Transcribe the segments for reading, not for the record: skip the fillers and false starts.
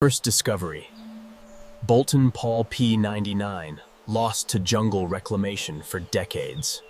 First discovery. Boulton Paul P.99, lost to jungle reclamation for decades.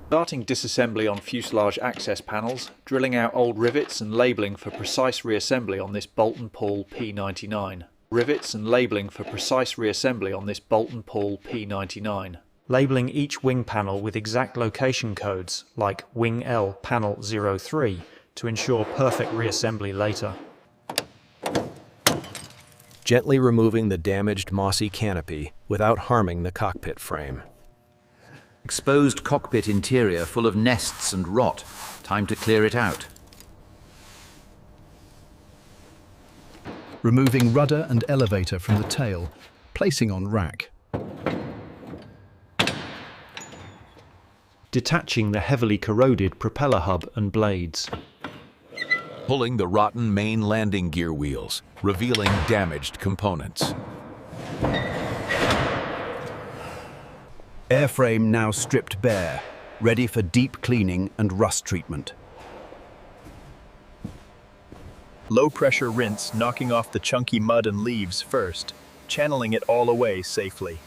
Starting disassembly on fuselage access panels, drilling out old rivets and labelling for precise reassembly on this Boulton Paul P.99. Rivets and labelling for precise reassembly on this Boulton Paul P.99. Labelling each wing panel with exact location codes, like Wing L Panel 03, to ensure perfect reassembly later. Gently removing the damaged mossy canopy without harming the cockpit frame. Exposed cockpit interior full of nests and rot. Time to clear it out. Removing rudder and elevator from the tail, placing on rack. Detaching the heavily corroded propeller hub and blades. Pulling the rotten main landing gear wheels, revealing damaged components. Airframe now stripped bare, ready for deep cleaning and rust treatment. Low-pressure rinse, knocking off the chunky mud and leaves first, channeling it all away safely.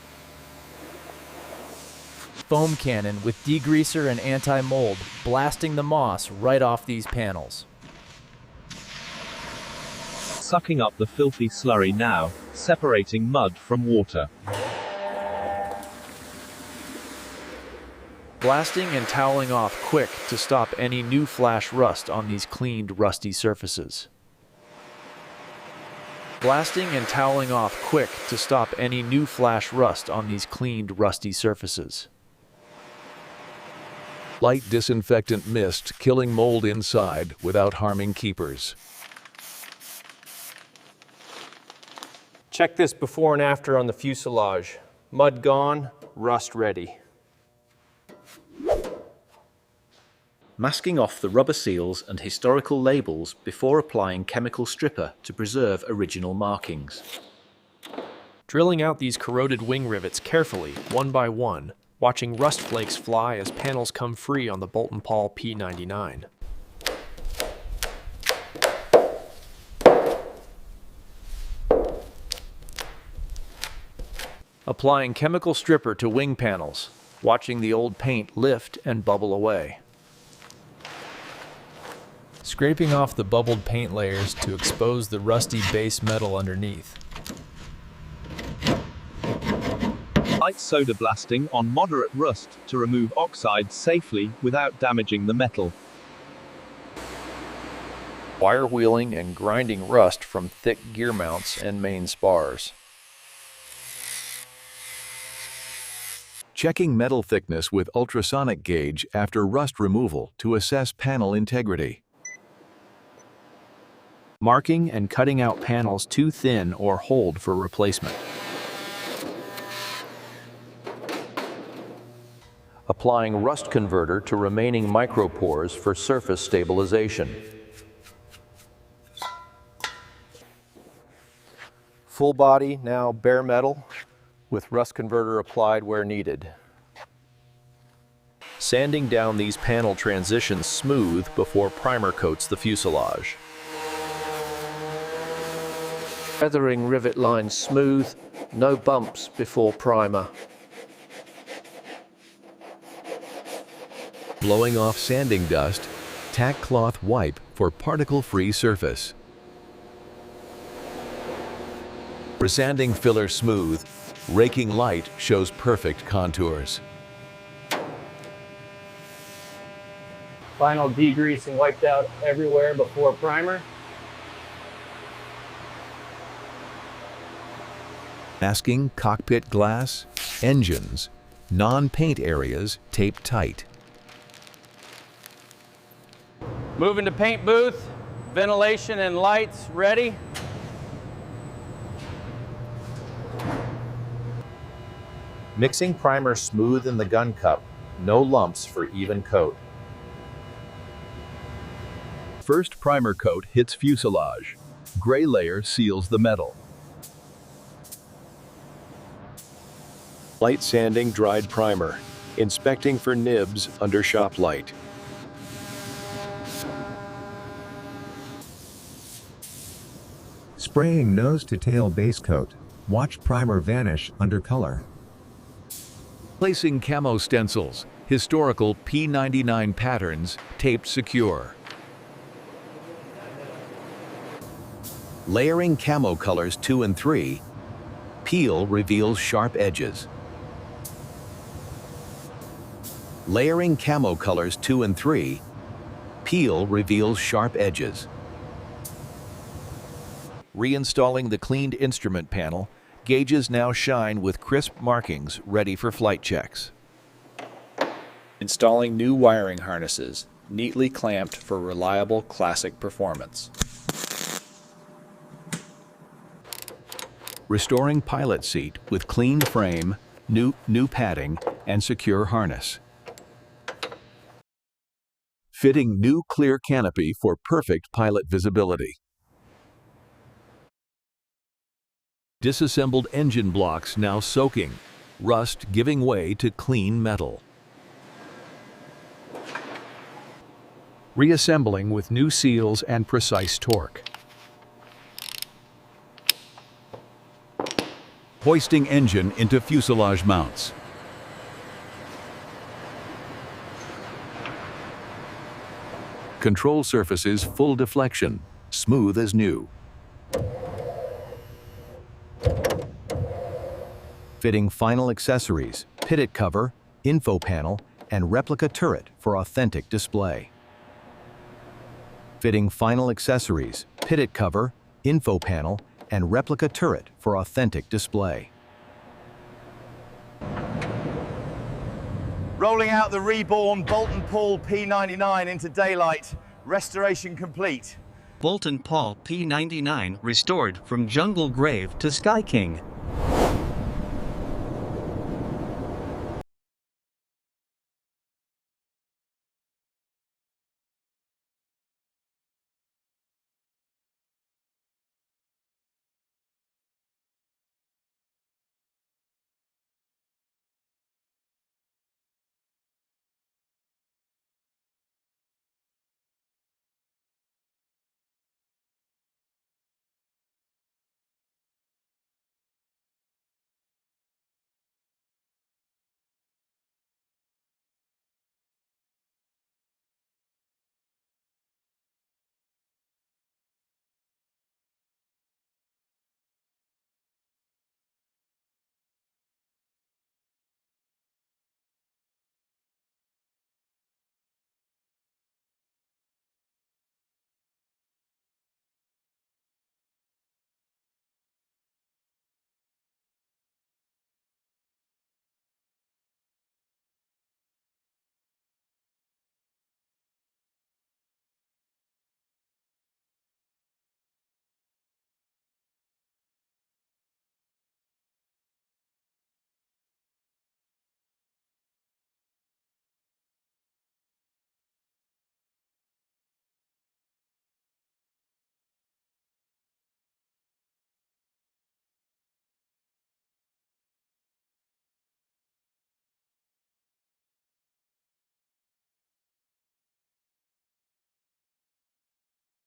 Foam cannon with degreaser and anti-mold, blasting the moss right off these panels. Sucking up the filthy slurry now, separating mud from water. Blasting and toweling off quick to stop any new flash rust on these cleaned, rusty surfaces. Blasting and toweling off quick to stop any new flash rust on these cleaned, rusty surfaces. Light disinfectant mist killing mold inside without harming keepers. Check this before and after on the fuselage. Mud gone, rust ready. Masking off the rubber seals and historical labels before applying chemical stripper to preserve original markings. Drilling out these corroded wing rivets carefully, one by one, watching rust flakes fly as panels come free on the Boulton Paul P.99. Applying chemical stripper to wing panels, watching the old paint lift and bubble away. Scraping off the bubbled paint layers to expose the rusty base metal underneath. Light soda blasting on moderate rust to remove oxides safely without damaging the metal. Wire wheeling and grinding rust from thick gear mounts and main spars. Checking metal thickness with ultrasonic gauge after rust removal to assess panel integrity. Marking and cutting out panels too thin or hold for replacement. Applying rust converter to remaining micropores for surface stabilization. Full body, now bare metal, with rust converter applied where needed. Sanding down these panel transitions smooth before primer coats the fuselage. Feathering rivet lines smooth, no bumps before primer. Blowing off sanding dust, tack cloth wipe for particle-free surface. For sanding filler smooth, raking light shows perfect contours. Final degreasing wiped out everywhere before primer. Masking cockpit glass, engines, non-paint areas taped tight. Moving to paint booth, ventilation and lights ready. Mixing primer smooth in the gun cup, no lumps for even coat. First primer coat hits fuselage. Gray layer seals the metal. Light sanding dried primer, inspecting for nibs under shop light. Spraying nose to tail base coat. Watch primer vanish under color. Placing camo stencils, historical P.99 patterns taped secure. Layering camo colors 2 and 3. Peel reveals sharp edges. Layering camo colors 2 and 3. Peel reveals sharp edges. Reinstalling the cleaned instrument panel, gauges now shine with crisp markings ready for flight checks. Installing new wiring harnesses, neatly clamped for reliable classic performance. Restoring pilot seat with cleaned frame, new padding, and secure harness. Fitting new clear canopy for perfect pilot visibility. Disassembled engine blocks now soaking, rust giving way to clean metal. Reassembling with new seals and precise torque. Hoisting engine into fuselage mounts. Control surfaces full deflection, smooth as new. Fitting final accessories, pitot cover, info panel, and replica turret for authentic display. Fitting final accessories, pitot cover, info panel, and replica turret for authentic display. Rolling out the reborn Boulton Paul P.99 into daylight. Restoration complete. Boulton Paul P.99 restored from jungle grave to Sky King.